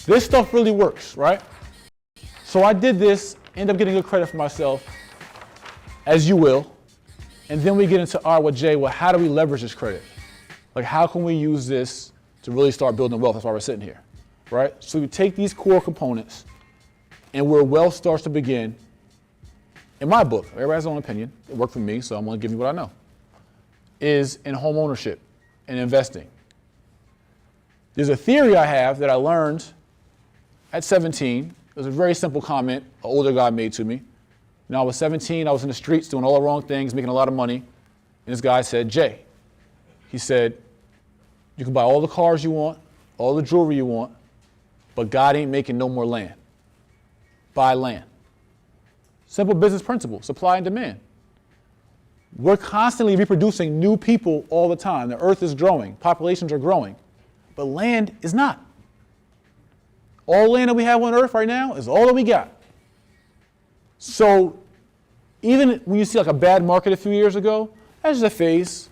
This stuff really works, right? So I did this, end up getting good credit for myself, as you will. And then we get into, all right, well, Jay, well, how do we leverage this credit? Like, how can we use this to really start building wealth? That's why we're sitting here, right? So we take these core components, and where wealth starts to begin, in my book, everybody has their own opinion, it worked for me, so I'm gonna give you what I know, is in home ownership and investing. There's a theory I have that I learned at 17. It was a very simple comment an older guy made to me. When I was 17, I was in the streets doing all the wrong things, making a lot of money. And this guy said, Jay, he said, you can buy all the cars you want, all the jewelry you want, but God ain't making no more land. Buy land. Simple business principle, supply and demand. We're constantly reproducing new people all the time. The earth is growing, populations are growing, but land is not. All land that we have on earth right now is all that we got. So even when you see like a bad market a few years ago, that's just a phase.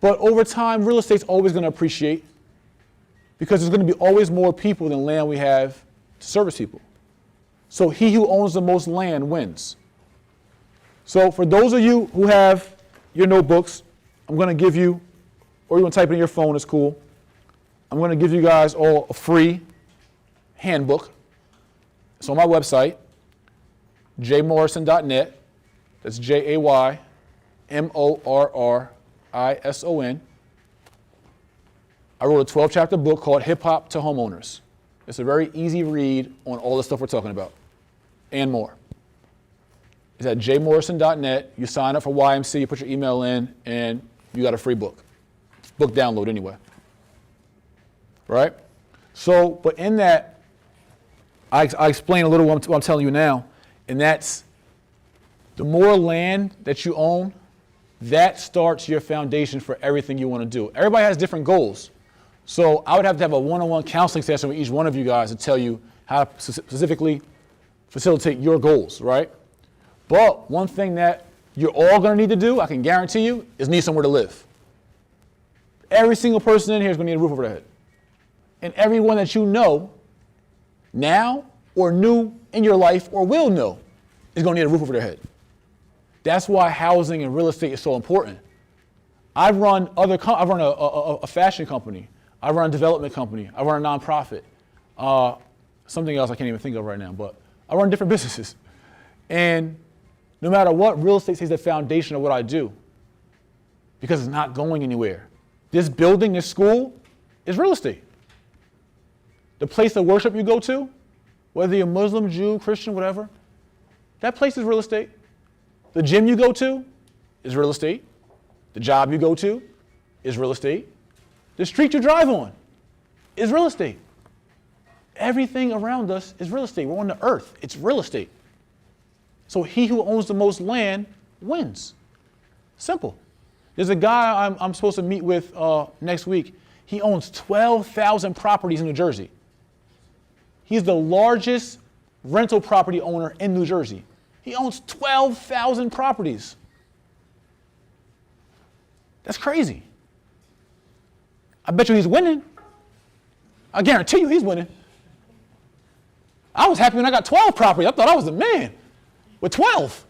But over time, real estate's always going to appreciate because there's going to be always more people than land we have to service people. So he who owns the most land wins. So for those of you who have your notebooks, I'm going to give you, or you want to type it in your phone, it's cool. I'm going to give you guys all a free handbook. It's on my website, jaymorrison.net. That's JAYMORRISON. I wrote a 12-chapter book called Hip Hop to Homeowners. It's a very easy read on all the stuff we're talking about and more. It's at jaymorrison.net. You sign up for YMC, you put your email in, and you got a free book. It's book download anyway. Right? So, but in that, I explain a little what I'm telling you now, and that's the more land that you own, that starts your foundation for everything you want to do. Everybody has different goals. So I would have to have a one-on-one counseling session with each one of you guys to tell you how to specifically facilitate your goals, right? But one thing that you're all going to need to do, I can guarantee you, is need somewhere to live. Every single person in here is going to need a roof over their head. And everyone that you know now or knew in your life or will know is going to need a roof over their head. That's why housing and real estate is so important. I've run a fashion company. I run a development company. I run a nonprofit. Something else I can't even think of right now, but I run different businesses. And no matter what, real estate is the foundation of what I do because it's not going anywhere. This building, this school, is real estate. The place of worship you go to, whether you're Muslim, Jew, Christian, whatever, that place is real estate. The gym you go to is real estate. The job you go to is real estate. The street you drive on is real estate. Everything around us is real estate. We're on the earth. It's real estate. So he who owns the most land wins. Simple. There's a guy I'm supposed to meet with next week. He owns 12,000 properties in New Jersey. He's the largest rental property owner in New Jersey. He owns 12,000 properties. That's crazy. I bet you he's winning. I guarantee you he's winning. I was happy when I got 12 properties. I thought I was the man with 12.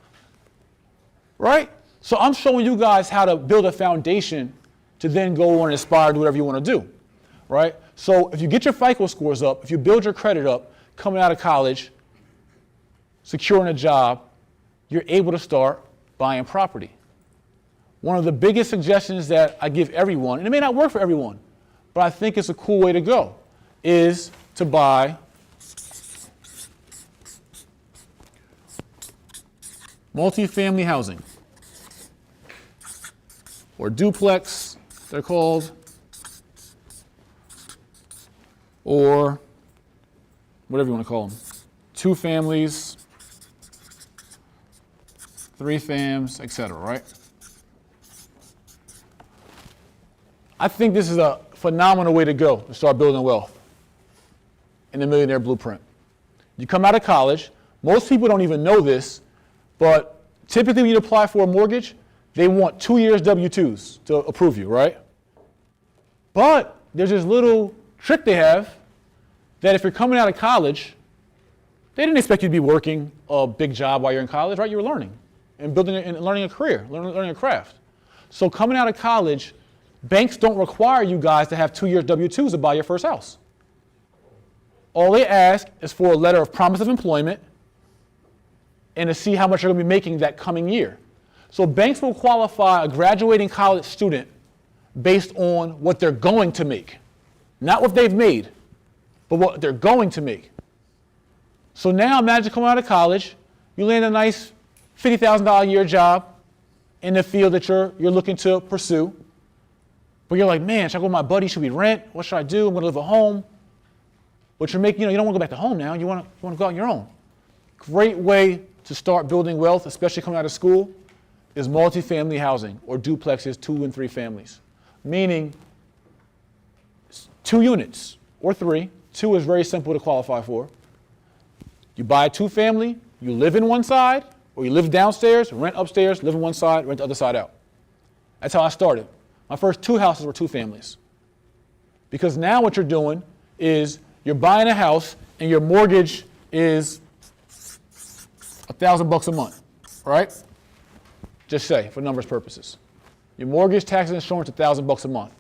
Right? So I'm showing you guys how to build a foundation to then go on and aspire to do whatever you want to do. Right? So if you get your FICO scores up, if you build your credit up, coming out of college, securing a job, you're able to start buying property. One of the biggest suggestions that I give everyone, and it may not work for everyone, but I think it's a cool way to go, is to buy multifamily housing, or duplex, they're called, or whatever you want to call them. 2 families, 3 fams, etc., right? I think this is a phenomenal way to go to start building wealth in the Millionaire Blueprint. You come out of college, most people don't even know this, but typically when you apply for a mortgage, they want 2 years W-2s to approve you, right? But there's this little trick they have that if you're coming out of college, they didn't expect you to be working a big job while you're in college, right? You were learning and building and learning a career, learning a craft. So coming out of college, banks don't require you guys to have 2 years W-2s to buy your first house. All they ask is for a letter of promise of employment and to see how much you're going to be making that coming year. So banks will qualify a graduating college student based on what they're going to make. Not what they've made, but what they're going to make. So now imagine coming out of college, you land a nice $50,000 a year job in the field that you're looking to pursue. But you're like, man, should I go with my buddy? Should we rent? What should I do? I'm going to live at home. But you're making, you don't want to go back to home now. You want to go out on your own. Great way to start building wealth, especially coming out of school, is multifamily housing or duplexes, 2 and 3 families. Meaning 2 units or 3. 2 is very simple to qualify for. You buy a 2-family, you live in one side, or you live downstairs, rent upstairs, live in one side, rent the other side out. That's how I started. My first 2 houses were 2 families. Because now what you're doing is you're buying a house and your mortgage is $1,000 a month, right? Just say, for numbers purposes. Your mortgage, taxes, insurance, $1,000 a month.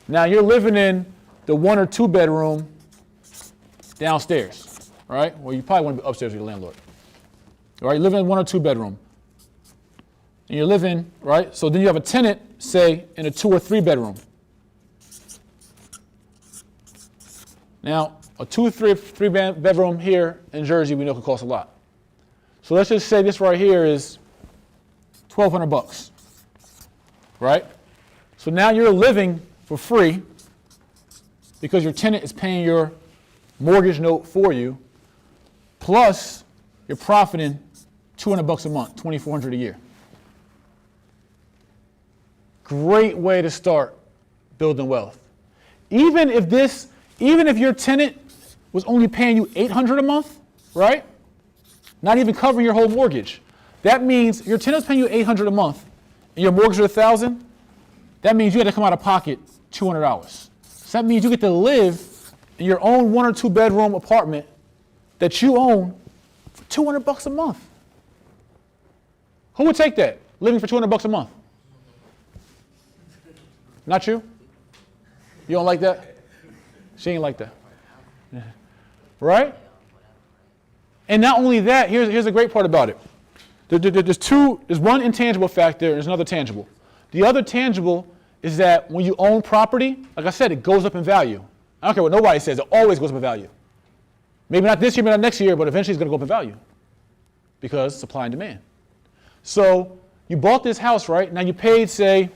Now you're living in the 1 or 2 bedroom downstairs. Right? Well, you probably want to be upstairs with your landlord. All right, you live in 1 or 2 bedroom. And you're living, right? So then you have a tenant, say, in a 2 or 3 bedroom. Now, a 2 or 3 bedroom here in Jersey, we know can cost a lot. So let's just say this right here is $1,200, right? So now you're living for free because your tenant is paying your mortgage note for you. Plus, you're profiting $200 a month, $2,400 a year. Great way to start building wealth. Even if your tenant was only paying you $800 a month, right? Not even covering your whole mortgage. That means your tenant's paying you $800 a month, and your mortgage is $1,000. That means you had to come out of pocket $200. So that means you get to live in your own 1 or 2 bedroom apartment that you own for $200 a month. Who would take that, living for $200 a month? Not you? You don't like that? She ain't like that. Yeah. Right? And not only that, here's the great part about it. There's one intangible factor and there's another tangible. The other tangible is that when you own property, like I said, it goes up in value. I don't care what nobody says, it always goes up in value. Maybe not this year, maybe not next year, but eventually it's going to go up in value because supply and demand. So you bought this house, right? Now you paid, say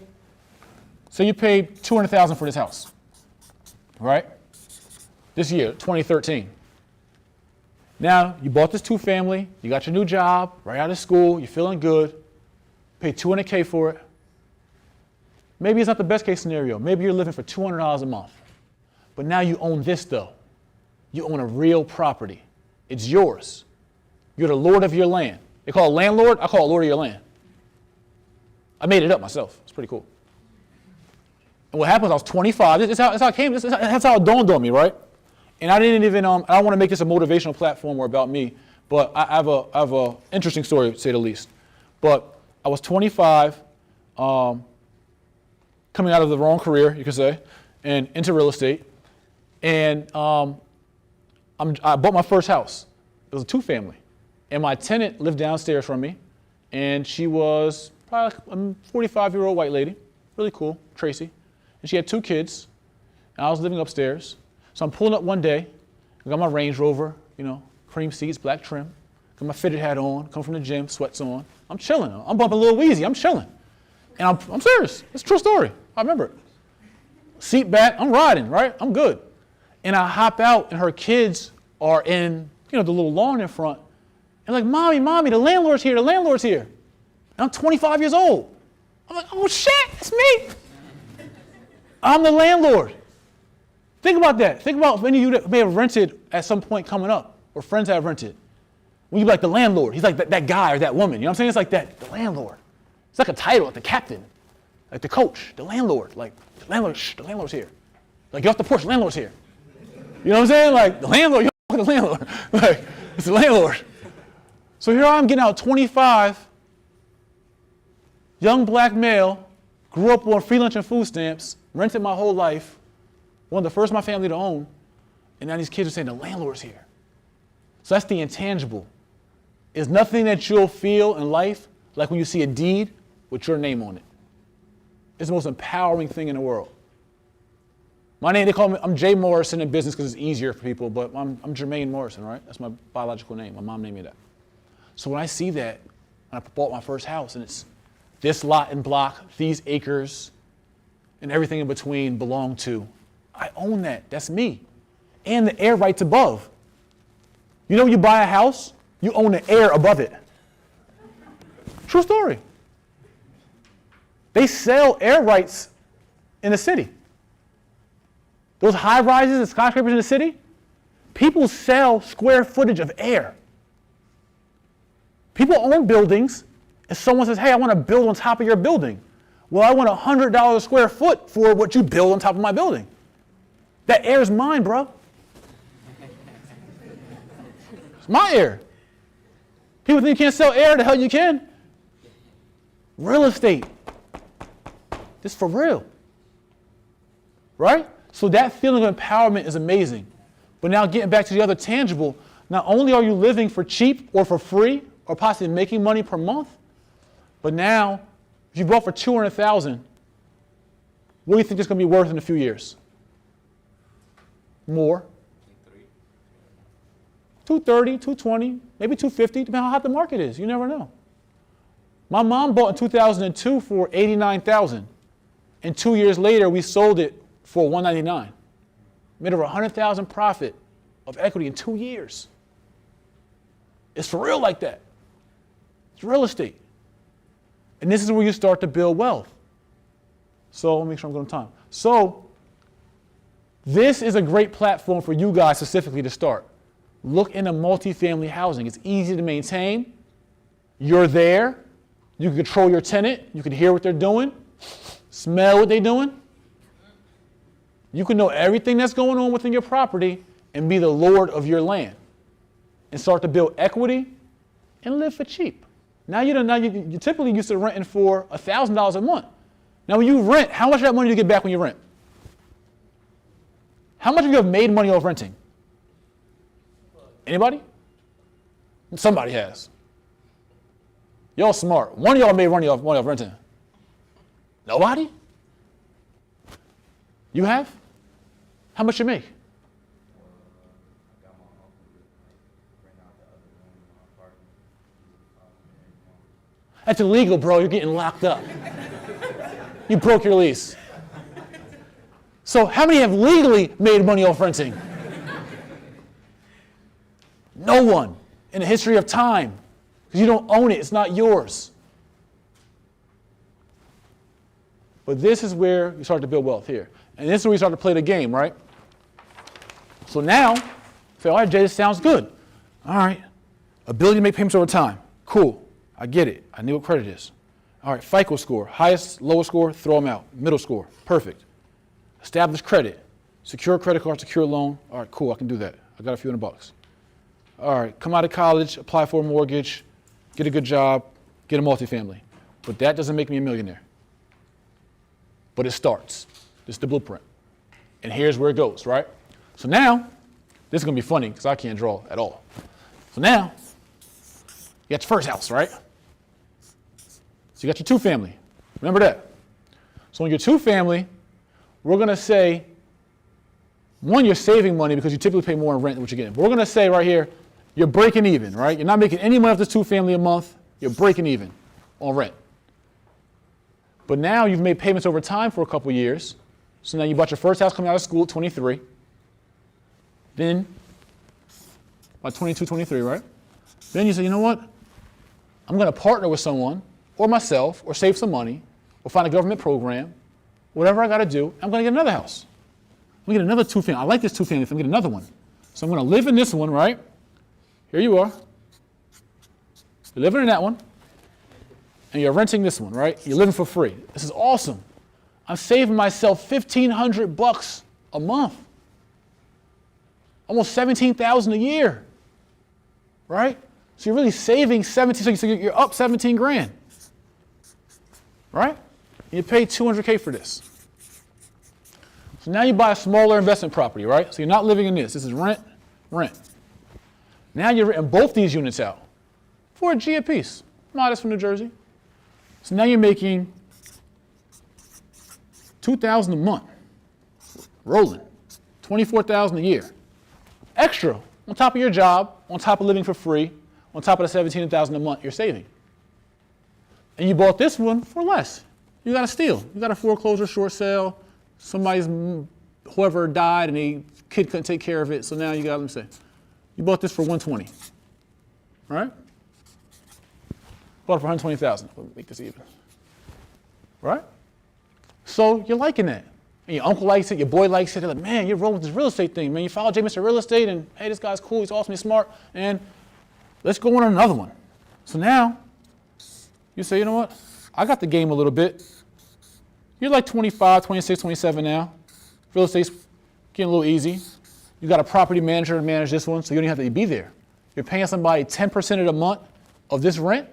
you paid $200,000 for this house, right? This year, 2013. Now you bought this 2-family, you got your new job, right out of school, you're feeling good, paid $200K for it. Maybe it's not the best case scenario. Maybe you're living for $200 a month. But now you own this though. You own a real property. It's yours. You're the lord of your land. They call it landlord, I call it lord of your land. I made it up myself. It's pretty cool. And what happened was I was 25. That's how it came. That's how it dawned on me, right? And I didn't even, I don't want to make this a motivational platform or about me, but I have a interesting story, to say the least. But I was 25, coming out of the wrong career, you could say, and into real estate. And I bought my first house. It was a 2-family. And my tenant lived downstairs from me. And she was probably like a 45-year-old white lady. Really cool, Tracy. And she had 2 kids. And I was living upstairs. So I'm pulling up one day. I got my Range Rover, cream seats, black trim. Got my fitted hat on, come from the gym, sweats on. I'm chilling. I'm bumping a little wheezy. I'm chilling. And I'm serious. It's a true story. I remember it. Seat back, I'm riding, right? I'm good. And I hop out, and her kids are in, the little lawn in front. And like, mommy, the landlord's here, And I'm 25 years old. I'm like, oh shit, it's me. I'm the landlord. Think about that. Think about many of you that may have rented at some point coming up, or friends have rented. When you be like the landlord, he's like that guy or that woman. You know what I'm saying? It's like that, the landlord. It's like a title, like the captain, like the coach, the landlord. Like, the landlord's here. Like, get off the porch, the landlord's here. You know what I'm saying? Like, the landlord, you're the landlord. Like, it's the landlord. So here I'm getting out 25, young black male, grew up on free lunch and food stamps, rented my whole life, one of the first in my family to own, and now these kids are saying the landlord's here. So that's the intangible. There's nothing that you'll feel in life like when you see a deed with your name on it. It's the most empowering thing in the world. My name, they call me, I'm Jay Morrison in business because it's easier for people, but I'm Jermaine Morrison, right? That's my biological name. My mom named me that. So when I see that, when I bought my first house and it's this lot and block, these acres, and everything in between belong to, I own that. That's me. And the air rights above. You know when you buy a house, you own the air above it. True story. They sell air rights in the city. Those high rises and skyscrapers in the city, people sell square footage of air. People own buildings, and someone says, hey, I want to build on top of your building. Well, I want $100 a square foot for what you build on top of my building. That air is mine, bro. It's my air. People think you can't sell air, the hell you can. Real estate. This is for real. Right? So that feeling of empowerment is amazing. But now getting back to the other tangible, not only are you living for cheap or for free or possibly making money per month, but now if you bought for $200,000, what do you think it's going to be worth in a few years? More. 230, 220, maybe 250, depending on how hot the market is. You never know. My mom bought in 2002 for $89,000. And 2 years later, we sold it for $199. Made over $100,000 profit of equity in 2 years. It's for real like that. It's real estate. And this is where you start to build wealth. So let me make sure I'm going on time. So this is a great platform for you guys specifically to start. Look into multifamily housing. It's easy to maintain. You're there. You can control your tenant. You can hear what they're doing, smell what they're doing. You can know everything that's going on within your property and be the lord of your land and start to build equity and live for cheap. Now you typically used to renting for $1,000 a month. Now when you rent, how much of that money do you get back when you rent? How much of you have made money off renting? Anybody? Somebody has. Y'all smart. One of y'all made money off renting. Nobody? You have? How much you make? That's illegal, bro. You're getting locked up. You broke your lease. So how many have legally made money off renting? No one in the history of time. Because you don't own it. It's not yours. But this is where you start to build wealth here. And this is where you start to play the game, right? So now, say, all right, Jay, this sounds good. All right. Ability to make payments over time. Cool. I get it. I knew what credit is. All right, FICO score. Highest, lowest score, throw them out. Middle score. Perfect. Established credit. Secure credit card, secure loan. All right, cool. I can do that. I got a few $100. All right, come out of college, apply for a mortgage, get a good job, get a multifamily. But that doesn't make me a millionaire. But it starts. This is the blueprint. And here's where it goes, right? So now, this is going to be funny because I can't draw at all. So now, you got your first house, right? So you got your two family. Remember that. So in your two family, we're going to say, one, you're saving money because you typically pay more in rent than what you're getting. But we're going to say right here, you're breaking even, right? You're not making any money off this two family a month. You're breaking even on rent. But now you've made payments over time for a couple years. So now you bought your first house coming out of school at 23. Then, by 22, 23, right? Then you say, you know what? I'm going to partner with someone, or myself, or save some money, or find a government program, whatever I got to do, I'm going to get another house. I'm going to get another two family. I like this two family, so I'm going to get another one. So I'm going to live in this one, right? Here you are. You're living in that one. And you're renting this one, right? You're living for free. This is awesome. I'm saving myself $1,500 a month. almost $17,000 a year, right? So you're really saving 17, so you're up 17 grand, right? You pay $200K for this. So now you buy a smaller investment property, right? So you're not living in this. This is rent, rent. Now you're renting both these units out for a G a piece. Modest from New Jersey. So now you're making $2,000 a month, rolling, $24,000 a year, extra on top of your job, on top of living for free, on top of the $17,000 a month you're saving. And you bought this one for less. You got a steal. You got a foreclosure, short sale. Whoever died and the kid couldn't take care of it, so now you got, let me say, you bought this for $120, right? Bought it for $120,000. Let me make this even, right? So you're liking that. And your uncle likes it, your boy likes it. They're like, man, you're rolling with this real estate thing, man. You follow J. Mr. Real Estate, and hey, this guy's cool, he's awesome, he's smart, and let's go on another one. So now, you say, you know what? I got the game a little bit. You're like 25, 26, 27 now. Real estate's getting a little easy. You got a property manager to manage this one, so you don't even have to be there. You're paying somebody 10% of the month of this rent.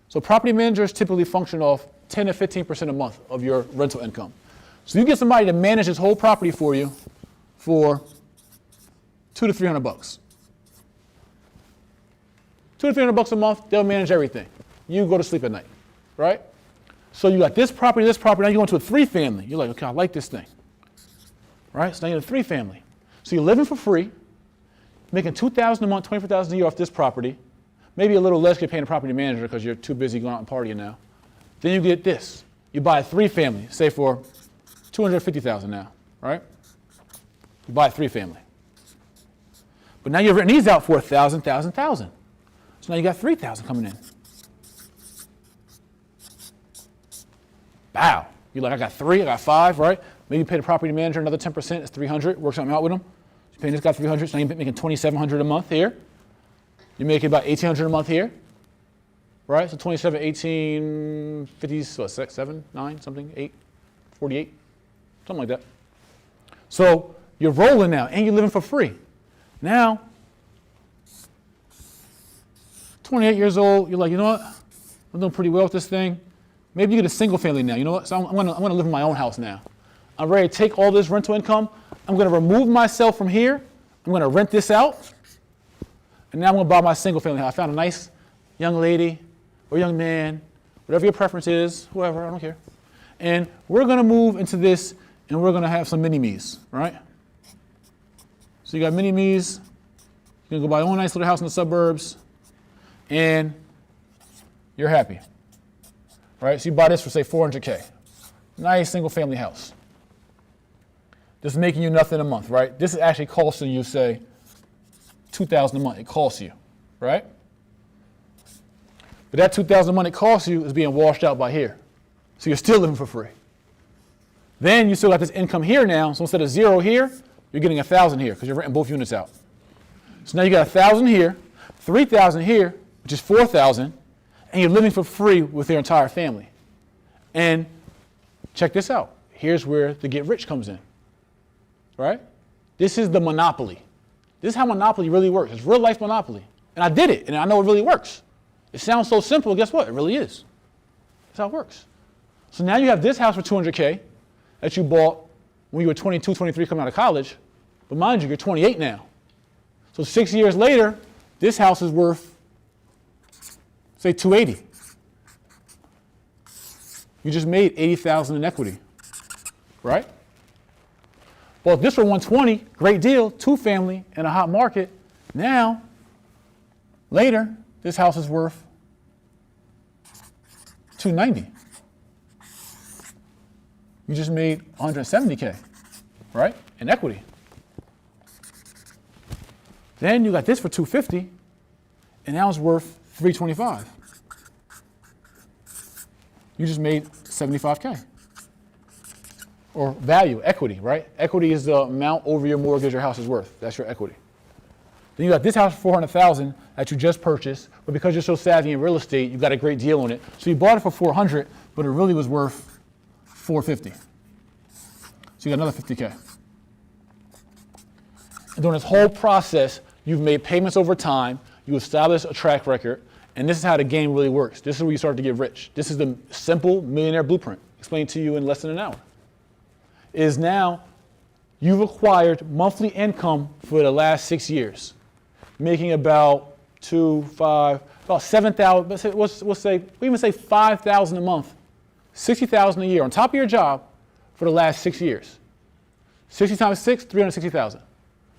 So property managers typically function off 10 to 15% a month of your rental income. So you get somebody to manage this whole property for you for $200 to $300. $200 to $300 a month, they'll manage everything. You go to sleep at night, right? So you got this property, now you go into a 3-family. You're like, okay, I like this thing, right? So now you're in a 3-family. So you're living for free, making $2,000 a month, $24,000 a year off this property, maybe a little less you're paying a property manager because you're too busy going out and partying now. Then you get this. You buy a 3-family, say for $250,000 now, right? You buy a 3-family. But now you're renting these out for $1,000. So now you got $3,000 coming in. Wow. You're like, I got 3, I got 5, right? Maybe you pay the property manager another 10%, it's $300, work something out with them. You're paying this guy $300, so now you're making $2,700 a month here. You're making about $1,800 a month here, right? So 27, 18, 50, what, 6, 7, 9, something, 8, 48, something like that. So you're rolling now, and you're living for free. Now, 28 years old, you're like, you know what? I'm doing pretty well with this thing. Maybe you get a single family now. You know what? So I'm gonna live in my own house now. I'm ready to take all this rental income. I'm gonna remove myself from here. I'm gonna rent this out. And now I'm gonna buy my single family house. I found a nice young lady or young man, whatever your preference is, whoever, I don't care. And we're gonna move into this and we're gonna have some mini-me's, right? So you got mini-me's. You're gonna go buy your own nice little house in the suburbs and you're happy. Right? So you buy this for, say, $400K. Nice single-family house. This is making you nothing a month, right? This is actually costing you, say, $2,000 a month. It costs you, right? But that $2,000 a month it costs you is being washed out by here. So you're still living for free. Then you still got this income here now. So instead of 0 here, you're getting 1,000 here because you're renting both units out. So now you got 1,000 here, 3,000 here, which is 4,000. And you're living for free with your entire family. And check this out. Here's where the get rich comes in, right? This is the monopoly. This is how monopoly really works. It's real life monopoly. And I did it, and I know it really works. It sounds so simple, guess what? It really is. That's how it works. So now you have this house for $200K that you bought when you were 22, 23 coming out of college. But mind you, you're 28 now. So 6 years later, this house is worth, say, $280. You just made $80,000 in equity, right? Well, if this were $120, great deal, 2-family in a hot market. Now, later, this house is worth $290. You just made $170K, right, in equity. Then you got this for $250, and now it's worth $325. You just made $75K. Or value, equity, right? Equity is the amount over your mortgage your house is worth. That's your equity. Then you got this house for $400,000 that you just purchased, but because you're so savvy in real estate, you got a great deal on it. So you bought it for $400, but it really was worth $450. So you got another $50K. During this whole process, you've made payments over time, you establish a track record, and this is how the game really works. This is where you start to get rich. This is the simple millionaire blueprint, explained to you in less than an hour. Is now you've acquired monthly income for the last 6 years, making about about 7,000, we'll say, we even say 5,000 a month, 60,000 a year on top of your job for the last 6 years. 60 times 6, 360,000.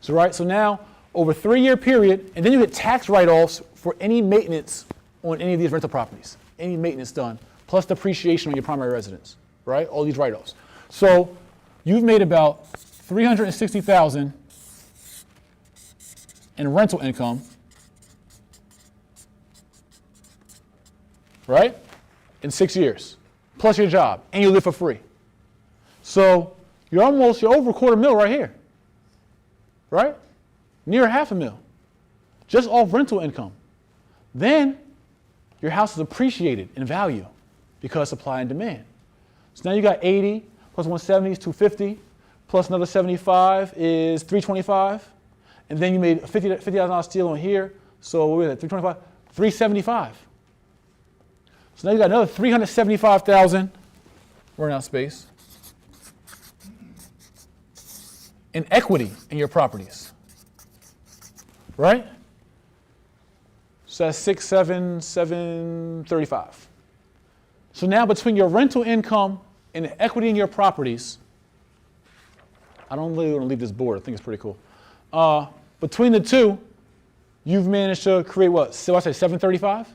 So right, so now over a 3-year period, and then you get tax write-offs for any maintenance on any of these rental properties, any maintenance done, plus depreciation on your primary residence, right? All these write-offs. So you've made about 360,000 in rental income, right? In 6 years, plus your job, and you live for free. So you're over $250,000 right here, right? Near $500,000, just off rental income. Then your house is appreciated in value because supply and demand. So now you got 80 plus 170 is 250, plus another 75 is 325, and then you made a $50,000 steal on here. So what was that? 325, 375. So now you got another 375,000. Running out of space. In equity in your properties, right? So that's 735. So now between your rental income and the equity in your properties, I don't really want to leave this board. I think it's pretty cool. Between the two, you've managed to create what? So I say 735.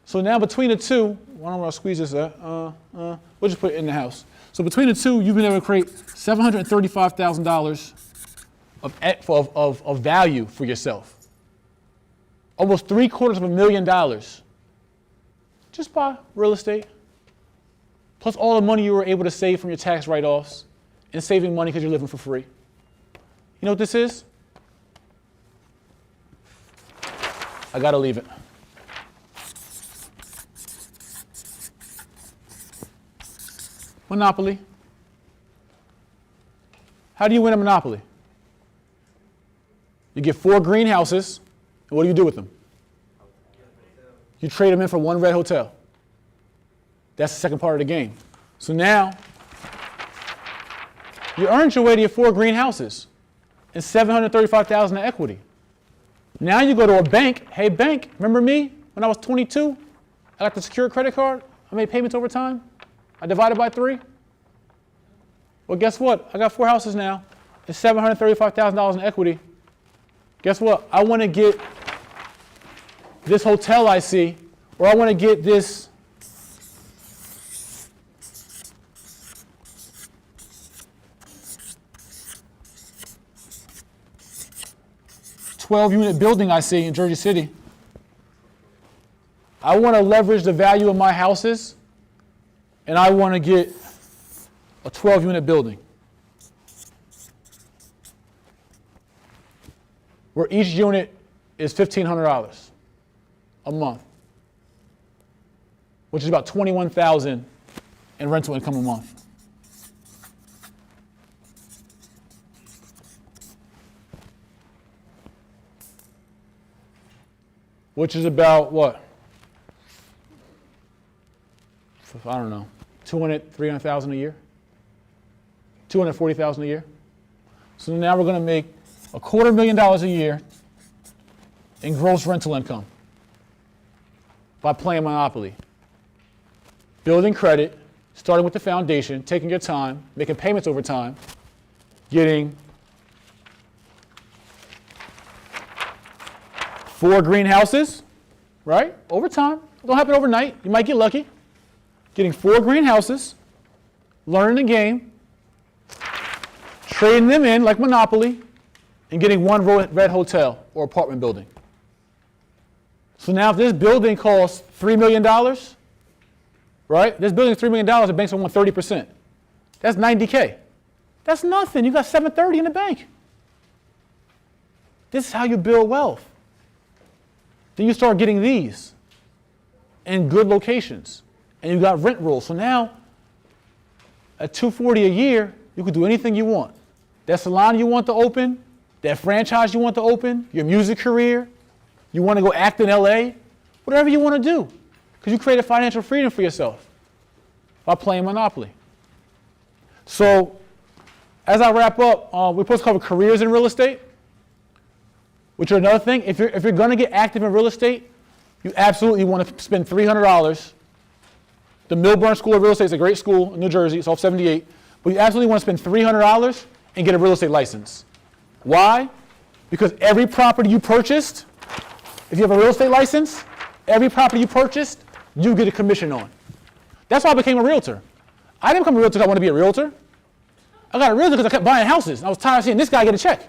So now between the two, I don't want to squeeze this out. We'll just put it in the house. So between the two, you've been able to create $735,000 of value for yourself. Almost $750,000 just by real estate, plus all the money you were able to save from your tax write-offs and saving money because you're living for free. You know what this is? I gotta leave it. Monopoly. How do you win a monopoly? You get 4 greenhouses, and what do you do with them? You trade them in for 1 red hotel. That's the second part of the game. So now, you earned your way to your 4 greenhouses and $735,000 in equity. Now you go to a bank. Hey, bank, remember me when I was 22? I got the secured credit card. I made payments over time. I divided by 3. Well, guess what? I got 4 houses now. It's $735,000 in equity. Guess what? I want to get this hotel I see, or I want to get this $12-unit building I see in Jersey City. I want to leverage the value of my houses, and I want to get a 12-unit building where each unit is $1,500 a month, which is about $21,000 in rental income a month. Which is about what? I don't know, 300,000 a year? 240,000 a year? So now we're going to make $250,000 a year in gross rental income by playing Monopoly. Building credit, starting with the foundation, taking your time, making payments over time, getting 4 greenhouses, right? Over time. It don't happen overnight. You might get lucky. Getting 4 greenhouses, learning the game, trading them in like Monopoly, and getting 1 red hotel or apartment building. So now if this building costs $3 million, right? This building is $3 million, the bank's going to want 30%. That's $90K. That's nothing. You got $730 in the bank. This is how you build wealth. Then you start getting these in good locations, and you got rent rolls. So now, at $240 a year, you can do anything you want. That salon you want to open, that franchise you want to open, your music career, you want to go act in LA, whatever you want to do, because you created financial freedom for yourself by playing Monopoly. So, as I wrap up, we're supposed to cover careers in real estate, which are another thing. If you're going to get active in real estate, you absolutely want to spend $300. The Milburn School of Real Estate is a great school in New Jersey. It's off 78. But you absolutely want to spend $300 and get a real estate license. Why? Because every property you purchased, if you have a real estate license, every property you purchased, you get a commission on. That's why I became a realtor. I didn't become a realtor because I wanted to be a realtor. I got a realtor because I kept buying houses. And I was tired of seeing this guy get a check.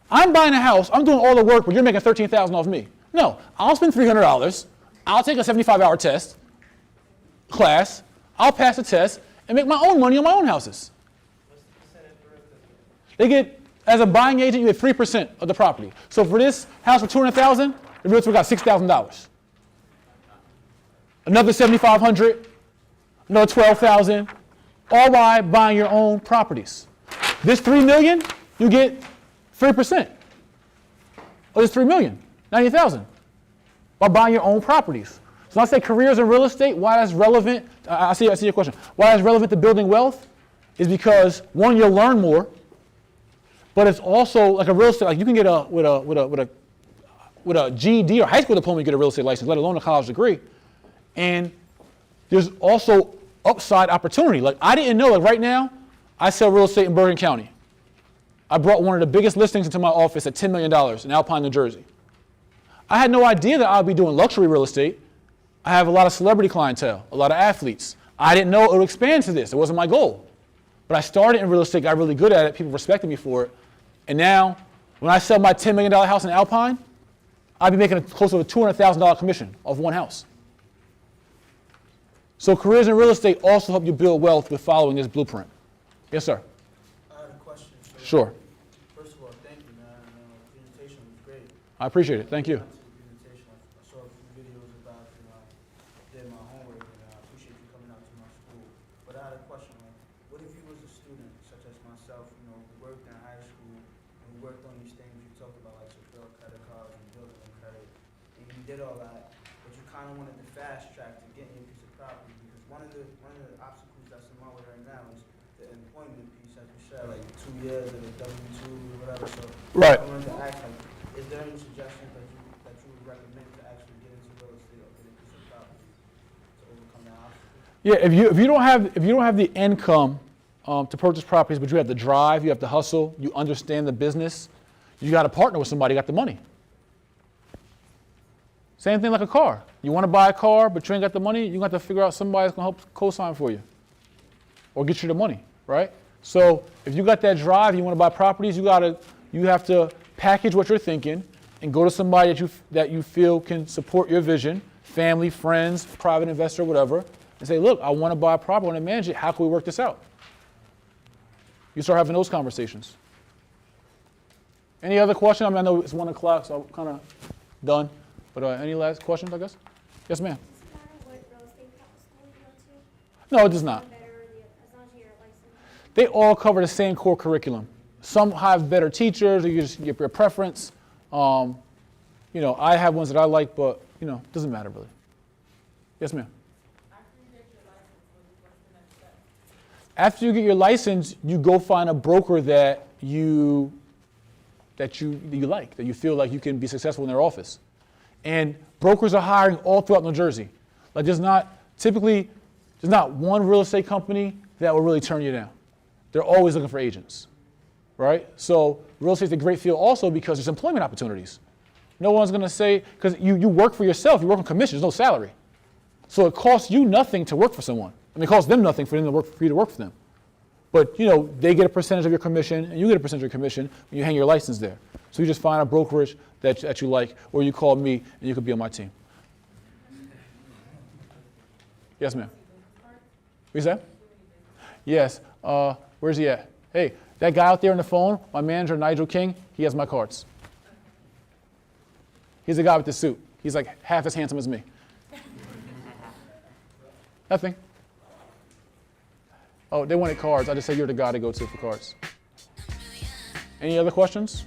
I'm buying a house. I'm doing all the work, but you're making $13,000 off me. No, I'll spend $300. I'll take a 75-hour test class. I'll pass the test and make my own money on my own houses. What's the percentage for realtors? They get, as a buying agent, you get 3% of the property. So for this house for $200,000, the realtor got $6,000. Another $7,500, another $12,000, all by buying your own properties. This $3 million, you get 3%. Oh, this $3 million, $90,000, by buying your own properties. So I say careers in real estate, why that's relevant, I see your question. Why that's relevant to building wealth is because, one, you'll learn more, but it's also like a real estate, like you can get with a GED or high school diploma, you get a real estate license, let alone a college degree. And there's also upside opportunity. Like I didn't know, like right now, I sell real estate in Bergen County. I brought one of the biggest listings into my office at $10 million in Alpine, New Jersey. I had no idea that I'd be doing luxury real estate. I have a lot of celebrity clientele, a lot of athletes. I didn't know it would expand to this. It wasn't my goal. But I started in real estate, got really good at it. People respected me for it. And now, when I sell my $10 million house in Alpine, I'd be making close to a $200,000 commission off one house. So careers in real estate also help you build wealth with following this blueprint. Yes, sir? I had a question. So Sure. First of all, thank you, man. The presentation was great. I appreciate it. Thank you. I saw a few videos about it, did my homework, and I appreciate you coming out to my school. But I had a question, like, what if you was a student, such as myself, who worked in high school, and worked on these things you talked about, like secure credit cards and building and credit, and you did all that, but you kind of wanted to fast track to getting your piece of property, because one of the obstacles that's in my way right now is the employment piece, as you said, like 2 years of the W-2 or whatever. So Right. I wanted to ask, like, is there any suggestions that you would recommend to actually get into real estate or get a piece of property to overcome that obstacle? Yeah, if you don't have the income to purchase properties, but you have the drive, you have the hustle, you understand the business, you got to partner with somebody who got the money. Same thing like a car. You want to buy a car, but you ain't got the money, you got to figure out somebody that's going to help co-sign for you or get you the money, right? So if you got that drive, you want to buy properties, you have to package what you're thinking and go to somebody that you feel can support your vision, family, friends, private investor, whatever, and say, look, I want to buy a property, I want to manage it, how can we work this out? You start having those conversations. Any other question? I mean, I know it's 1 o'clock, so I'm kind of done. But any last questions, I guess? Yes, ma'am. Does it matter what real estate school you go to? No, it does not. As long as you're licensed. They all cover the same core curriculum. Some have better teachers, or you just get your preference. I have ones that I like, but it doesn't matter really. Yes, ma'am. After you get your license, you go find a broker that you like, that you feel like you can be successful in their office. And brokers are hiring all throughout New Jersey. Like there's not one real estate company that will really turn you down. They're always looking for agents, right? So real estate is a great field also because there's employment opportunities. No one's going to say, because you work for yourself, you work on commission, there's no salary. So it costs you nothing to work for someone. I mean, it costs them nothing for you to work for them. But they get a percentage of your commission and you get a percentage of your commission when you hang your license there. So you just find a brokerage that you like, or you call me and you could be on my team. Yes, ma'am. What's that? Yes. Where's he at? Hey, that guy out there on the phone, my manager, Nigel King, he has my cards. He's the guy with the suit. He's like half as handsome as me. Nothing. Oh, they wanted cards. I just said you're the guy to go to for cards. Any other questions?